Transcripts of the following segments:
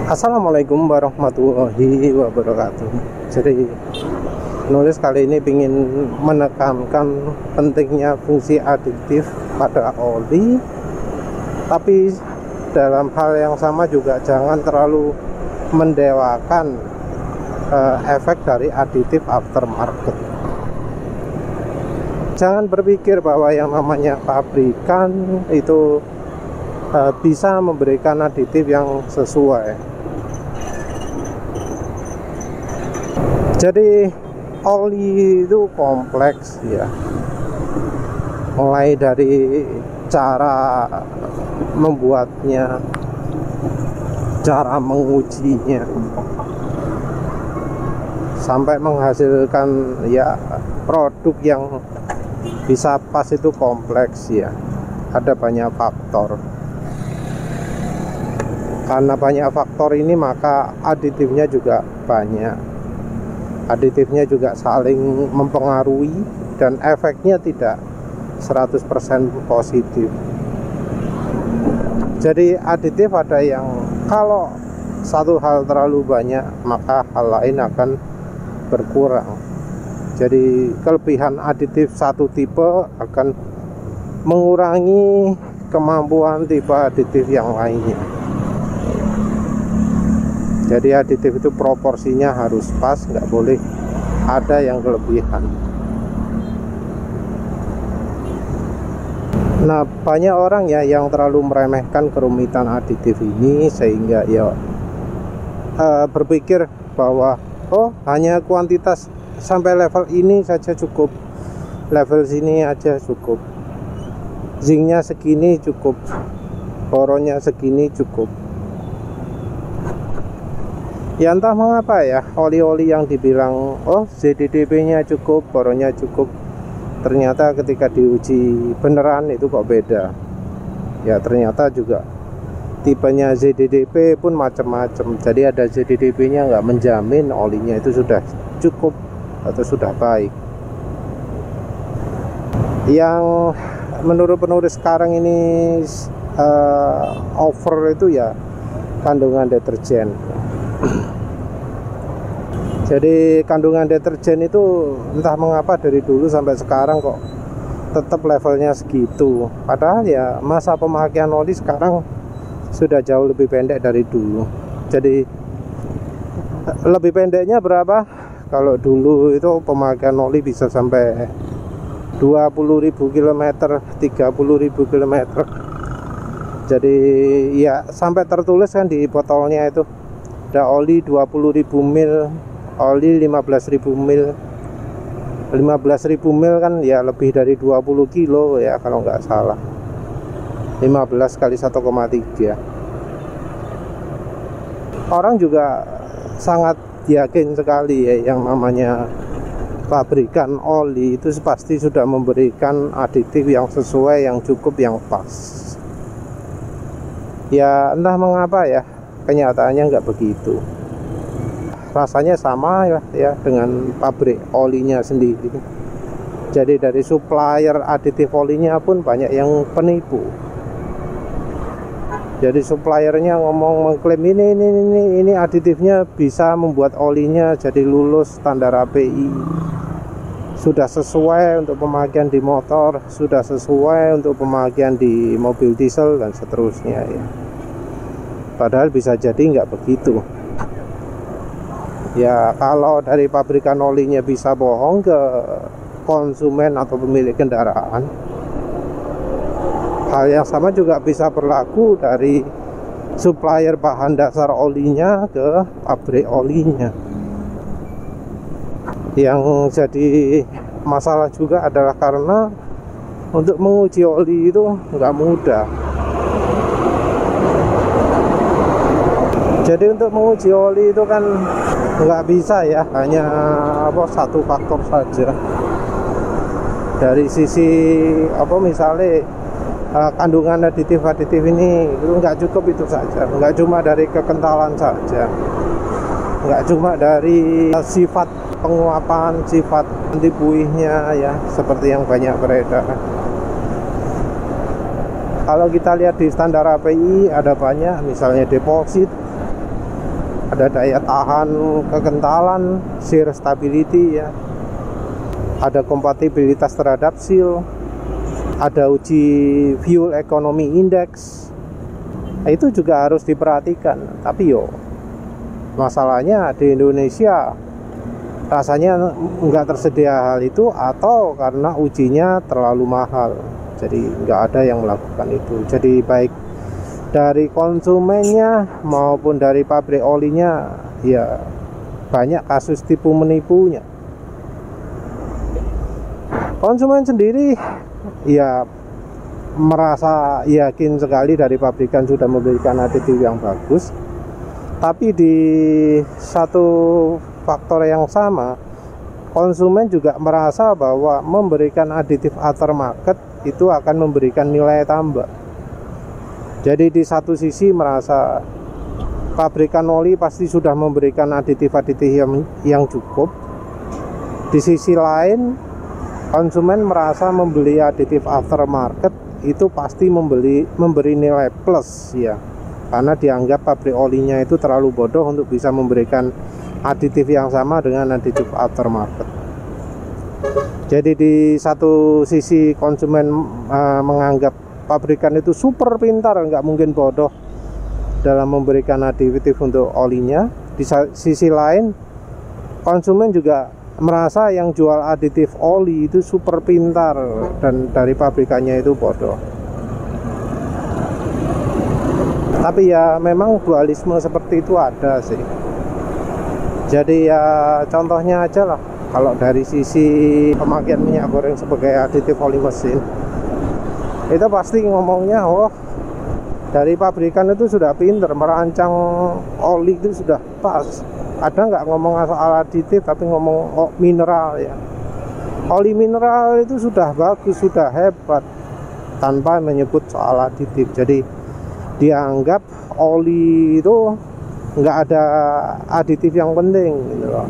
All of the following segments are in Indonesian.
Assalamualaikum warahmatullahi wabarakatuh. Jadi nulis kali ini ingin menekankan pentingnya fungsi aditif pada oli, tapi dalam hal yang sama juga jangan terlalu mendewakan efek dari aditif aftermarket. Jangan berpikir bahwa yang namanya pabrikan itu bisa memberikan aditif yang sesuai. Jadi oli itu kompleks ya, mulai dari cara membuatnya, cara mengujinya, sampai menghasilkan ya produk yang bisa pas itu kompleks ya. Ada banyak faktor. Karena banyak faktor ini maka aditifnya juga banyak. Aditifnya juga saling mempengaruhi dan efeknya tidak 100% positif. Jadi aditif ada yang kalau satu hal terlalu banyak maka hal lain akan berkurang. Jadi kelebihan aditif satu tipe akan mengurangi kemampuan tipe aditif yang lainnya. Jadi aditif itu proporsinya harus pas, nggak boleh ada yang kelebihan. Nah, banyak orang ya yang terlalu meremehkan kerumitan aditif ini sehingga ya berpikir bahwa oh hanya kuantitas sampai level ini saja cukup, level sini aja cukup, zincnya segini cukup, boronnya segini cukup. Ya entah mengapa ya oli-oli yang dibilang oh ZDDP nya cukup, boronnya cukup, ternyata ketika diuji beneran itu kok beda. Ya ternyata juga tipenya ZDDP pun macam-macam. Jadi ada ZDDP nya nggak menjamin olinya itu sudah cukup atau sudah baik. Yang menurut penulis sekarang ini over itu ya kandungan deterjen. Jadi kandungan deterjen itu entah mengapa dari dulu sampai sekarang kok tetap levelnya segitu. Padahal ya masa pemakaian oli sekarang sudah jauh lebih pendek dari dulu. Jadi lebih pendeknya berapa? Kalau dulu itu pemakaian oli bisa sampai 20.000 km, 30.000 km. Jadi ya sampai tertulis kan di botolnya itu ada oli 20.000 mil, oli 15.000 mil. 15.000 mil kan ya lebih dari 20 kilo ya kalau nggak salah. 15 kali 1,3. Orang juga sangat yakin sekali ya yang namanya pabrikan oli itu pasti sudah memberikan aditif yang sesuai, yang cukup, yang pas. Ya entah mengapa ya kenyataannya nggak begitu. Rasanya sama ya dengan pabrik olinya sendiri. Jadi dari supplier aditif olinya pun banyak yang penipu. Jadi suppliernya mengklaim ini aditifnya bisa membuat olinya jadi lulus standar API, sudah sesuai untuk pemakaian di motor, sudah sesuai untuk pemakaian di mobil diesel dan seterusnya ya. Padahal bisa jadi nggak begitu. Ya kalau dari pabrikan olinya bisa bohong ke konsumen atau pemilik kendaraan, hal yang sama juga bisa berlaku dari supplier bahan dasar olinya ke pabrik olinya. Yang jadi masalah juga adalah karena untuk menguji oli itu nggak mudah. Jadi untuk menguji oli itu kan nggak bisa ya hanya satu faktor saja. Dari sisi misalnya kandungan aditif ini itu nggak cukup itu saja, nggak cuma dari kekentalan saja, nggak cuma dari sifat penguapan, sifat anti buihnya ya seperti yang banyak beredar. Kalau kita lihat di standar API ada banyak, misalnya deposit, ada daya tahan, kekentalan, shear stability ya, ada kompatibilitas terhadap seal, ada uji fuel economy index. Nah, itu juga harus diperhatikan. Tapi masalahnya di Indonesia rasanya nggak tersedia hal itu, atau karena ujinya terlalu mahal, jadi nggak ada yang melakukan itu. Jadi baik dari konsumennya maupun dari pabrik olinya ya banyak kasus tipu menipunya. Konsumen sendiri ya merasa yakin sekali dari pabrikan sudah memberikan aditif yang bagus, tapi di satu faktor yang sama, konsumen juga merasa bahwa memberikan aditif aftermarket itu akan memberikan nilai tambah. Jadi di satu sisi merasa pabrikan oli pasti sudah memberikan aditif-aditif yang cukup. Di sisi lain, konsumen merasa membeli aditif aftermarket itu pasti memberi nilai plus ya, karena dianggap pabrik olinya itu terlalu bodoh untuk bisa memberikan aditif yang sama dengan aditif aftermarket. Jadi di satu sisi konsumen menganggap pabrikan itu super pintar, nggak mungkin bodoh dalam memberikan aditif untuk olinya. Di sisi lain, konsumen juga merasa yang jual aditif oli itu super pintar dan dari pabrikannya itu bodoh. Tapi ya memang dualisme seperti itu ada sih. Jadi ya contohnya aja lah, kalau dari sisi pemakaian minyak goreng sebagai aditif oli mesin, itu pasti ngomongnya dari pabrikan itu sudah pinter merancang oli itu sudah pas. Ada nggak ngomong soal aditif, tapi ngomong mineral ya. Oli mineral itu sudah bagus, sudah hebat, tanpa menyebut soal aditif. Jadi dianggap oli itu nggak ada aditif yang penting gitu loh.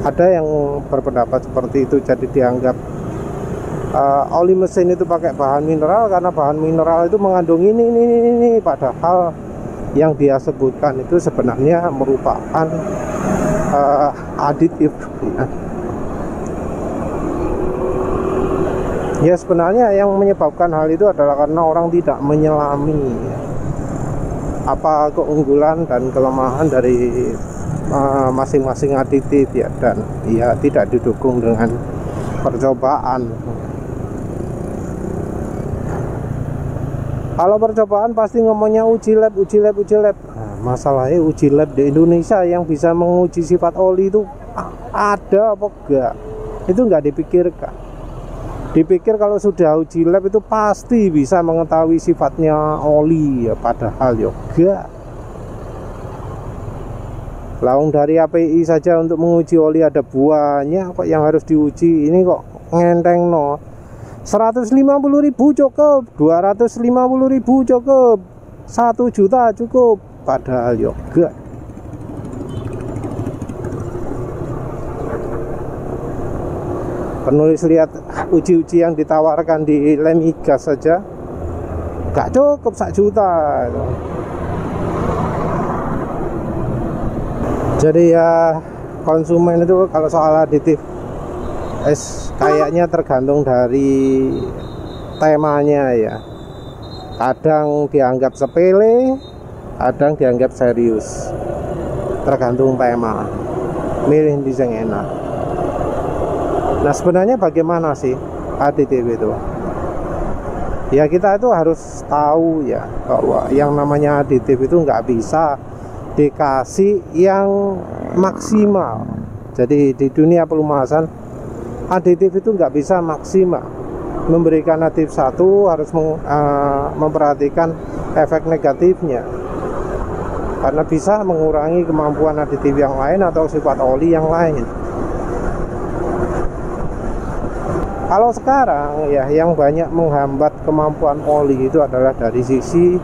Ada yang berpendapat seperti itu, jadi dianggap oli mesin itu pakai bahan mineral karena bahan mineral itu mengandung ini, padahal yang dia sebutkan itu sebenarnya merupakan aditif ya. Ya sebenarnya yang menyebabkan hal itu adalah karena orang tidak menyelami apa keunggulan dan kelemahan dari masing-masing aditif ya, dan ya tidak didukung dengan percobaan. Kalau percobaan pasti ngomongnya uji lab. Nah, masalahnya uji lab di Indonesia yang bisa menguji sifat oli itu ada apa enggak? Itu enggak dipikirkan. Dipikir kalau sudah uji lab itu pasti bisa mengetahui sifatnya oli ya, padahal ya enggak. Laung dari API saja untuk menguji oli ada banyak kok yang harus diuji. Ini kok ngenteng 150.000 cukup, 250.000 cukup, 1 juta cukup, padahal yoga. Penulis lihat uji-uji yang ditawarkan di Lemigas saja gak cukup 1 juta. Jadi ya konsumen itu kalau soal aditif kayaknya tergantung dari temanya ya. Kadang dianggap sepele, kadang dianggap serius, tergantung tema. Milih di yang enak. Nah sebenarnya bagaimana sih aditif itu? Ya kita itu harus tahu ya bahwa yang namanya aditif itu nggak bisa dikasih yang maksimal. Jadi di dunia pelumasan aditif itu nggak bisa maksimal. Memberikan aditif satu harus memperhatikan efek negatifnya, karena bisa mengurangi kemampuan aditif yang lain atau sifat oli yang lain. Kalau sekarang ya yang banyak menghambat kemampuan oli itu adalah dari sisi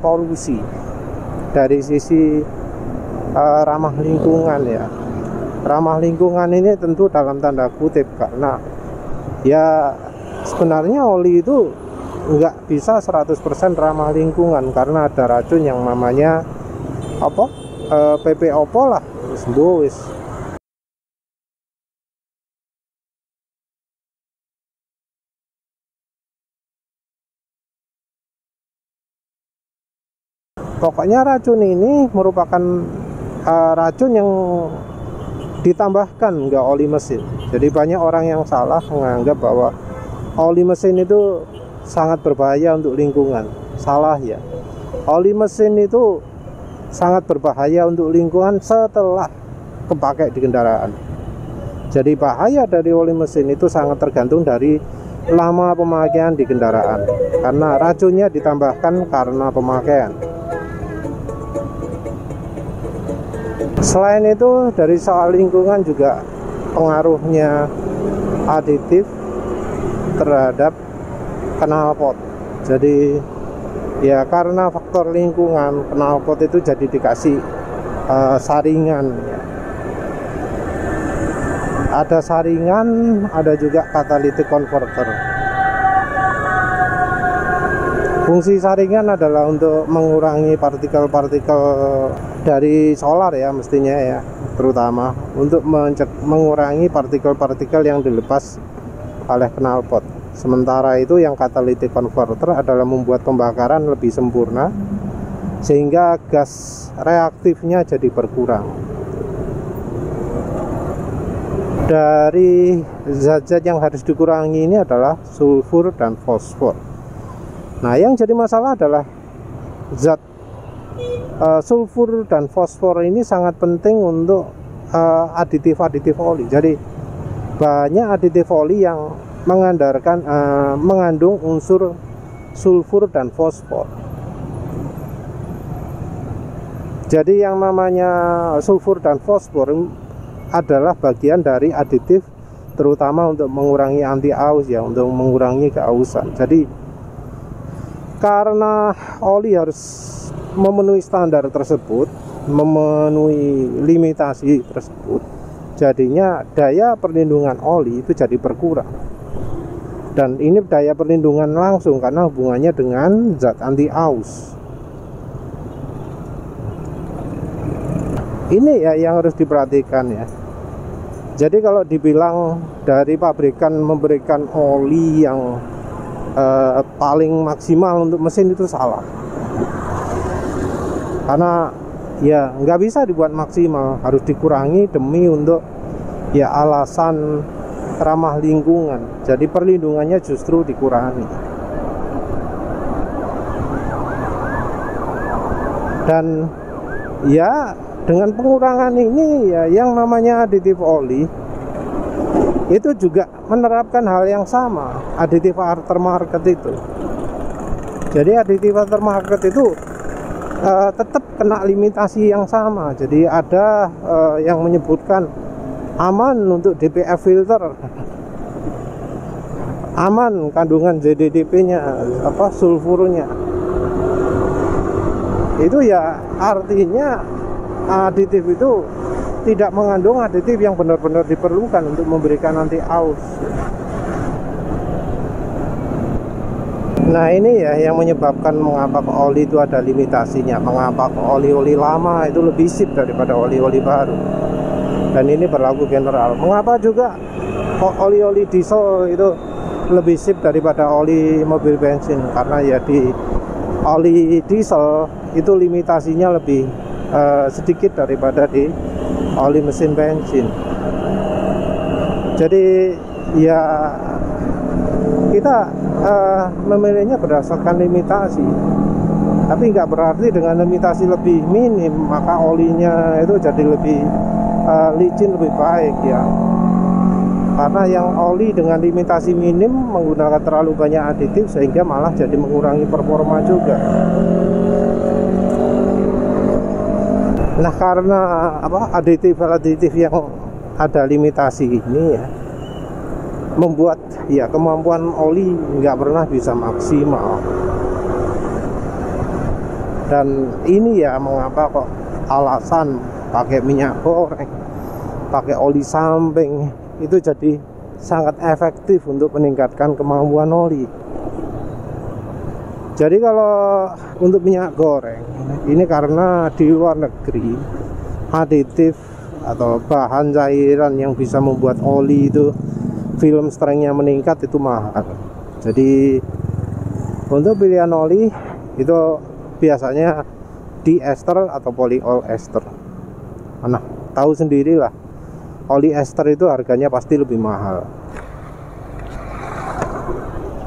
polusi, dari sisi ramah lingkungan ya. Ramah lingkungan ini tentu dalam tanda kutip, karena ya sebenarnya oli itu nggak bisa 100% ramah lingkungan karena ada racun yang namanya apa PPOPO lah, wis. Pokoknya racun ini merupakan racun yang ditambahkan, nggak oli mesin. Jadi banyak orang yang salah menganggap bahwa oli mesin itu sangat berbahaya untuk lingkungan. Salah ya. Oli mesin itu sangat berbahaya untuk lingkungan setelah kepakai di kendaraan. Jadi bahaya dari oli mesin itu sangat tergantung dari lama pemakaian di kendaraan. Karena racunnya ditambahkan karena pemakaian. Selain itu dari soal lingkungan juga pengaruhnya aditif terhadap knalpot. Jadi ya karena faktor lingkungan, knalpot itu jadi dikasih saringan. Ada saringan, ada juga catalytic converter. Fungsi saringan adalah untuk mengurangi partikel-partikel dari solar ya, mestinya ya, terutama untuk mengurangi partikel-partikel yang dilepas oleh knalpot. Sementara itu yang catalytic converter adalah membuat pembakaran lebih sempurna sehingga gas reaktifnya jadi berkurang. Dari zat-zat yang harus dikurangi ini adalah sulfur dan fosfor. Nah, yang jadi masalah adalah zat sulfur dan fosfor ini sangat penting untuk aditif-aditif oli. Jadi banyak aditif oli yang mengandung unsur sulfur dan fosfor. Jadi yang namanya sulfur dan fosfor adalah bagian dari aditif, terutama untuk mengurangi anti-aus ya, untuk mengurangi keausan. Jadi karena oli harus memenuhi standar tersebut, memenuhi limitasi tersebut, jadinya daya perlindungan oli itu jadi berkurang. Dan ini daya perlindungan langsung karena hubungannya dengan zat anti-aus. Ini ya yang harus diperhatikan ya. Jadi kalau dibilang dari pabrikan memberikan oli yang paling maksimal untuk mesin itu salah. Karena ya nggak bisa dibuat maksimal, harus dikurangi demi untuk ya alasan ramah lingkungan. Jadi perlindungannya justru dikurangi. Dan ya dengan pengurangan ini ya yang namanya aditif oli itu juga menerapkan hal yang sama, aditif aftermarket itu. Jadi aditif aftermarket itu tetap kena limitasi yang sama. Jadi ada yang menyebutkan aman untuk DPF filter, aman kandungan ZDDP-nya, sulfurnya. Itu ya artinya aditif itu tidak mengandung aditif yang benar-benar diperlukan untuk memberikan anti-aus. Nah ini ya yang menyebabkan mengapa oli itu ada limitasinya, mengapa oli-oli lama itu lebih sip daripada oli-oli baru. Dan ini berlaku general. Mengapa juga oli-oli diesel itu lebih sip daripada oli mobil bensin? Karena ya di oli diesel itu limitasinya lebih sedikit daripada di oli mesin bensin. Jadi ya kita memilihnya berdasarkan limitasi, tapi nggak berarti dengan limitasi lebih minim maka olinya itu jadi lebih licin, lebih baik ya. Karena yang oli dengan limitasi minim menggunakan terlalu banyak aditif sehingga malah jadi mengurangi performa juga. Nah karena aditif yang ada limitasi ini ya membuat ya kemampuan oli nggak pernah bisa maksimal. Dan ini ya mengapa kok alasan pakai minyak goreng, pakai oli samping itu jadi sangat efektif untuk meningkatkan kemampuan oli. Jadi kalau untuk minyak goreng ini karena di luar negeri aditif atau bahan cairan yang bisa membuat oli itu film strength-nya meningkat itu mahal. Jadi untuk pilihan oli itu biasanya diester atau polyol ester. Nah, tahu sendirilah, oli ester itu harganya pasti lebih mahal.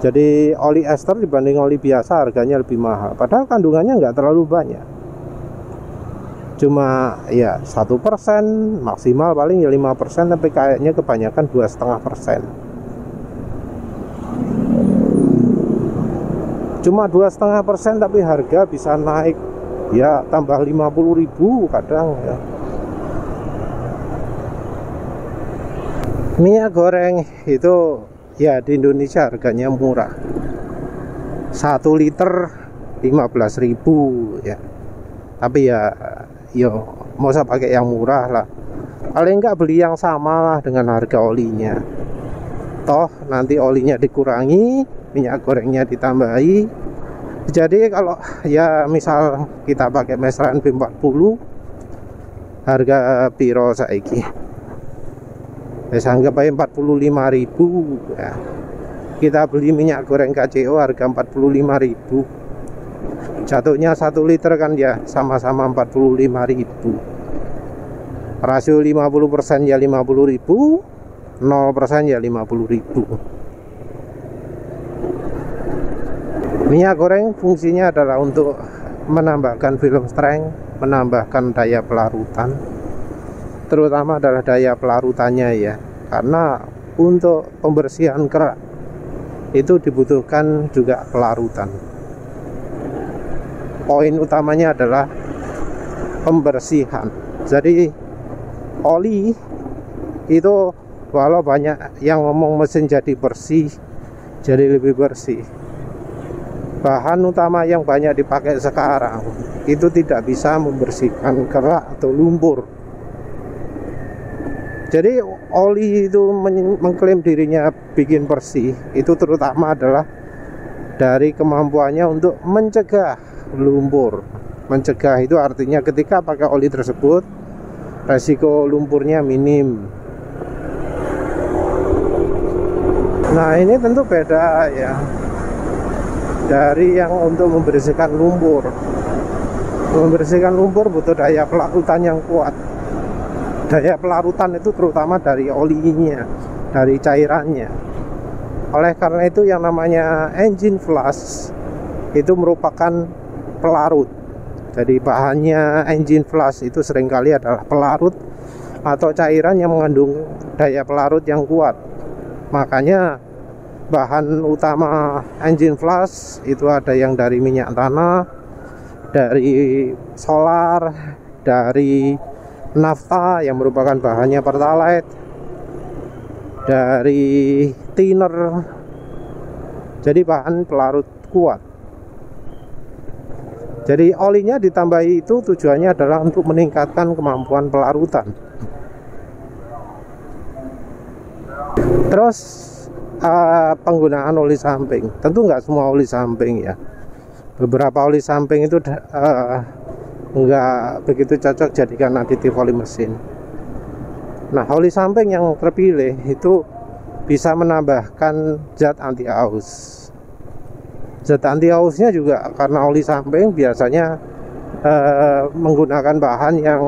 Jadi oli ester dibanding oli biasa harganya lebih mahal. Padahal kandungannya nggak terlalu banyak. Cuma ya 1%, maksimal paling ya 5%, tapi kayaknya kebanyakan 2,5%. Cuma 2,5%, tapi harga bisa naik ya tambah 50.000 kadang ya. Minyak goreng itu ya di Indonesia harganya murah. 1 liter 15.000 ya. Tapi ya yo mau usah pakai yang murah lah. Paling enggak beli yang sama lah dengan harga olinya. Toh nanti olinya dikurangi, minyak gorengnya ditambahi. Jadi kalau ya misal kita pakai meseran B40 harga piro saiki? Ya anggap aja 45.000 ya. Kita beli minyak goreng KCO harga 45.000. Jatuhnya 1 liter kan ya sama-sama 45.000. Rasio 50% ya 50.000, 0% ya 50.000. Minyak goreng fungsinya adalah untuk menambahkan film strength, menambahkan daya pelarutan, terutama adalah daya pelarutannya ya, karena untuk pembersihan kerak itu dibutuhkan juga pelarutan. Poin utamanya adalah pembersihan. Jadi oli itu walau banyak yang ngomong mesin jadi bersih, jadi lebih bersih, bahan utama yang banyak dipakai sekarang itu tidak bisa membersihkan kerak atau lumpur. Jadi oli itu mengklaim dirinya bikin bersih, itu terutama adalah dari kemampuannya untuk mencegah lumpur. Mencegah itu artinya ketika pakai oli tersebut resiko lumpurnya minim. Nah ini tentu beda ya dari yang untuk membersihkan lumpur. Membersihkan lumpur butuh daya pelarutan yang kuat. Daya pelarutan itu terutama dari olinya, dari cairannya. Oleh karena itu yang namanya engine flush itu merupakan pelarut. Jadi bahannya engine flush itu seringkali adalah pelarut atau cairan yang mengandung daya pelarut yang kuat. Makanya bahan utama engine flush itu ada yang dari minyak tanah, dari solar, dari nafta yang merupakan bahannya pertalite, dari thinner. Jadi bahan pelarut kuat. Jadi olinya ditambahi itu tujuannya adalah untuk meningkatkan kemampuan pelarutan. Terus penggunaan oli samping, tentu nggak semua oli samping ya. Beberapa oli samping itu nggak begitu cocok jadikan aditif oli mesin. Nah, oli samping yang terpilih itu bisa menambahkan zat anti aus. Zat anti ausnya juga karena oli samping biasanya menggunakan bahan yang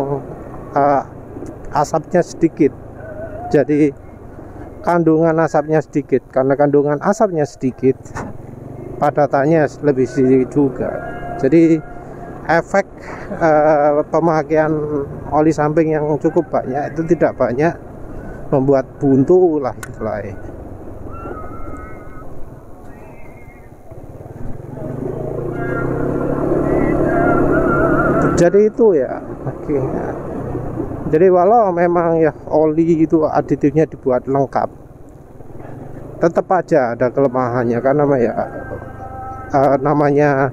asapnya sedikit. Jadi kandungan asapnya sedikit. Karena kandungan asapnya sedikit, padatannya lebih sedikit juga. Jadi efek pemakaian oli samping yang cukup banyak itu tidak banyak membuat buntu lah itulah. Jadi itu ya. Oke. Jadi walau memang ya oli itu aditifnya dibuat lengkap, tetap aja ada kelemahannya karena ya namanya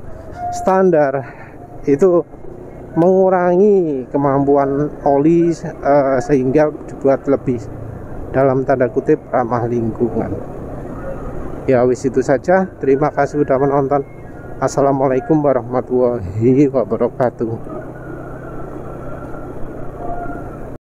standar itu mengurangi kemampuan oli sehingga dibuat lebih dalam tanda kutip ramah lingkungan. Ya wis itu saja. Terima kasih sudah menonton. Assalamualaikum warahmatullahi wabarakatuh.